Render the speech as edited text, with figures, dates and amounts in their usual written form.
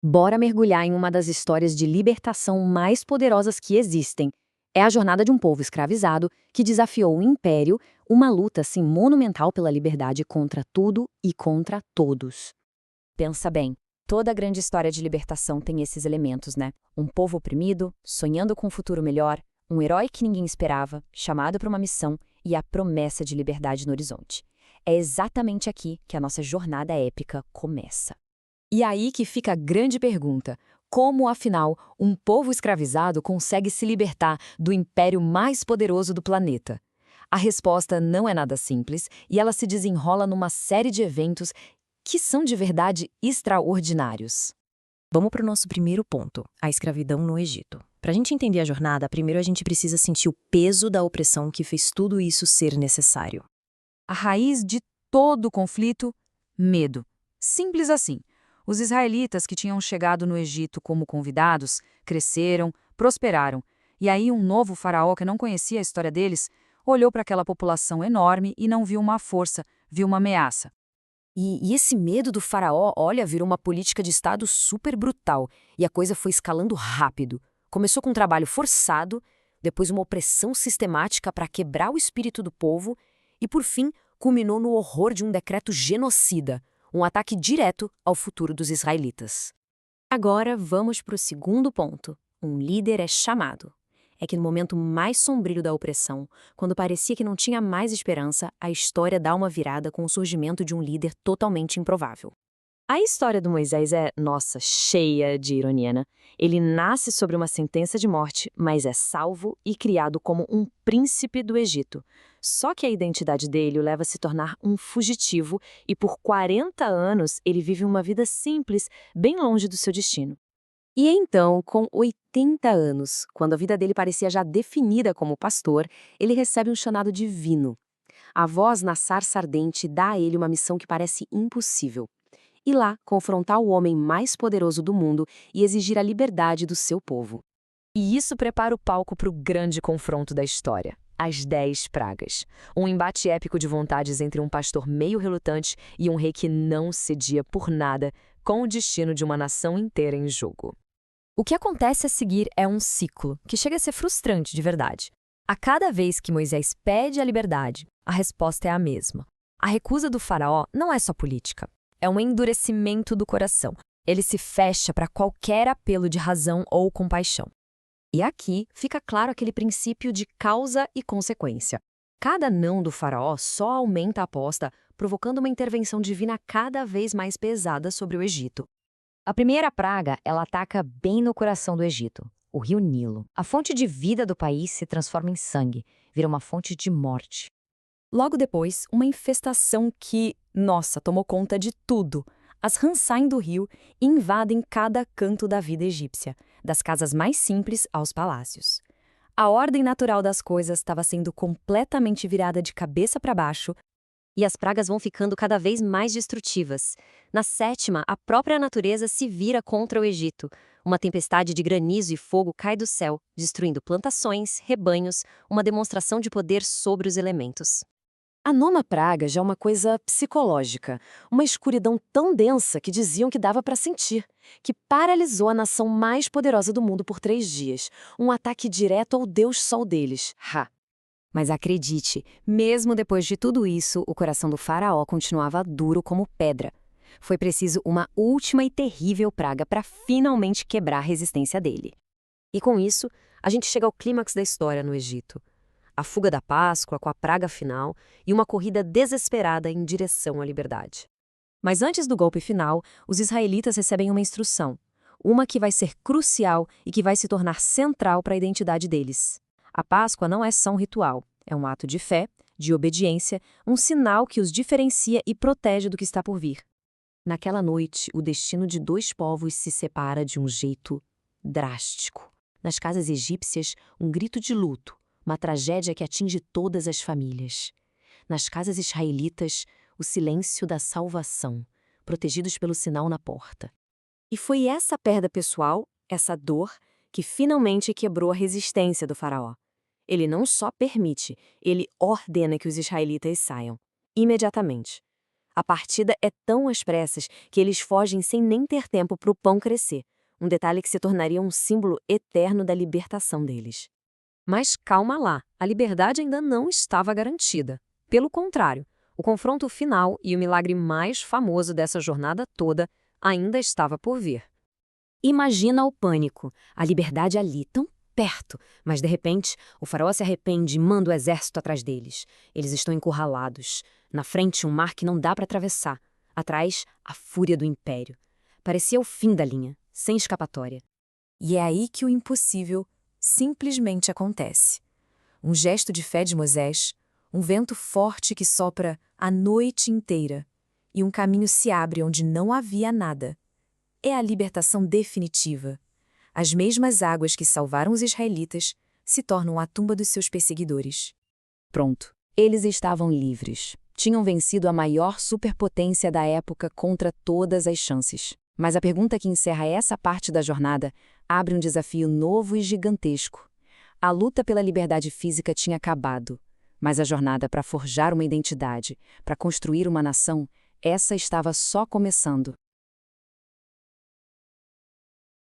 Bora mergulhar em uma das histórias de libertação mais poderosas que existem. É a jornada de um povo escravizado que desafiou o império, uma luta assim monumental pela liberdade contra tudo e contra todos. Pensa bem, toda grande história de libertação tem esses elementos, né? Um povo oprimido, sonhando com um futuro melhor, um herói que ninguém esperava, chamado para uma missão e a promessa de liberdade no horizonte. É exatamente aqui que a nossa jornada épica começa. E aí que fica a grande pergunta: como, afinal, um povo escravizado consegue se libertar do império mais poderoso do planeta? A resposta não é nada simples e ela se desenrola numa série de eventos que são de verdade extraordinários. Vamos para o nosso primeiro ponto, a escravidão no Egito. Para a gente entender a jornada, primeiro a gente precisa sentir o peso da opressão que fez tudo isso ser necessário. A raiz de todo o conflito? Medo. Simples assim. Os israelitas que tinham chegado no Egito como convidados cresceram, prosperaram. E aí um novo faraó que não conhecia a história deles olhou para aquela população enorme e não viu uma força, viu uma ameaça. E esse medo do faraó, olha, virou uma política de Estado super brutal. E a coisa foi escalando rápido. Começou com um trabalho forçado, depois uma opressão sistemática para quebrar o espírito do povo e, por fim, culminou no horror de um decreto genocida, um ataque direto ao futuro dos israelitas. Agora vamos para o segundo ponto. Um líder é chamado. É que no momento mais sombrio da opressão, quando parecia que não tinha mais esperança, a história dá uma virada com o surgimento de um líder totalmente improvável. A história do Moisés é, nossa, cheia de ironia, né? Ele nasce sobre uma sentença de morte, mas é salvo e criado como um príncipe do Egito. Só que a identidade dele o leva a se tornar um fugitivo e por 40 anos ele vive uma vida simples, bem longe do seu destino. E então, com 80 anos, quando a vida dele parecia já definida como pastor, ele recebe um chamado divino. A voz na sarça ardente dá a ele uma missão que parece impossível. Ir lá confrontar o homem mais poderoso do mundo e exigir a liberdade do seu povo. E isso prepara o palco para o grande confronto da história. As 10 pragas. Um embate épico de vontades entre um pastor meio relutante e um rei que não cedia por nada, com o destino de uma nação inteira em jogo. O que acontece a seguir é um ciclo, que chega a ser frustrante de verdade. A cada vez que Moisés pede a liberdade, a resposta é a mesma. A recusa do faraó não é só política. É um endurecimento do coração. Ele se fecha para qualquer apelo de razão ou compaixão. E aqui fica claro aquele princípio de causa e consequência. Cada não do faraó só aumenta a aposta, provocando uma intervenção divina cada vez mais pesada sobre o Egito. A primeira praga, ela ataca bem no coração do Egito, o rio Nilo. A fonte de vida do país se transforma em sangue, vira uma fonte de morte. Logo depois, uma infestação que, nossa, tomou conta de tudo. As rãs saem do rio e invadem cada canto da vida egípcia, das casas mais simples aos palácios. A ordem natural das coisas estava sendo completamente virada de cabeça para baixo. E as pragas vão ficando cada vez mais destrutivas. Na sétima, a própria natureza se vira contra o Egito. Uma tempestade de granizo e fogo cai do céu, destruindo plantações, rebanhos, uma demonstração de poder sobre os elementos. A nona praga já é uma coisa psicológica, uma escuridão tão densa que diziam que dava para sentir, que paralisou a nação mais poderosa do mundo por 3 dias, um ataque direto ao Deus Sol deles, Ra. Mas acredite, mesmo depois de tudo isso, o coração do faraó continuava duro como pedra. Foi preciso uma última e terrível praga para finalmente quebrar a resistência dele. E com isso, a gente chega ao clímax da história no Egito. A fuga da Páscoa com a praga final e uma corrida desesperada em direção à liberdade. Mas antes do golpe final, os israelitas recebem uma instrução, uma que vai ser crucial e que vai se tornar central para a identidade deles. A Páscoa não é só um ritual, é um ato de fé, de obediência, um sinal que os diferencia e protege do que está por vir. Naquela noite, o destino de 2 povos se separa de um jeito drástico. Nas casas egípcias, um grito de luto, uma tragédia que atinge todas as famílias. Nas casas israelitas, o silêncio da salvação, protegidos pelo sinal na porta. E foi essa perda pessoal, essa dor, que finalmente quebrou a resistência do faraó. Ele não só permite, ele ordena que os israelitas saiam, imediatamente. A partida é tão às pressas que eles fogem sem nem ter tempo para o pão crescer, um detalhe que se tornaria um símbolo eterno da libertação deles. Mas calma lá, a liberdade ainda não estava garantida. Pelo contrário, o confronto final e o milagre mais famoso dessa jornada toda ainda estava por vir. Imagina o pânico, a liberdade ali, tão perto, mas de repente o faraó se arrepende e manda o exército atrás deles. Eles estão encurralados. Na frente, um mar que não dá para atravessar. Atrás, a fúria do império. Parecia o fim da linha, sem escapatória. E é aí que o impossível simplesmente acontece. Um gesto de fé de Moisés, um vento forte que sopra a noite inteira, e um caminho se abre onde não havia nada. É a libertação definitiva. As mesmas águas que salvaram os israelitas se tornam a tumba dos seus perseguidores. Pronto, eles estavam livres. Tinham vencido a maior superpotência da época contra todas as chances. Mas a pergunta que encerra essa parte da jornada abre um desafio novo e gigantesco. A luta pela liberdade física tinha acabado, mas a jornada para forjar uma identidade, para construir uma nação, essa estava só começando.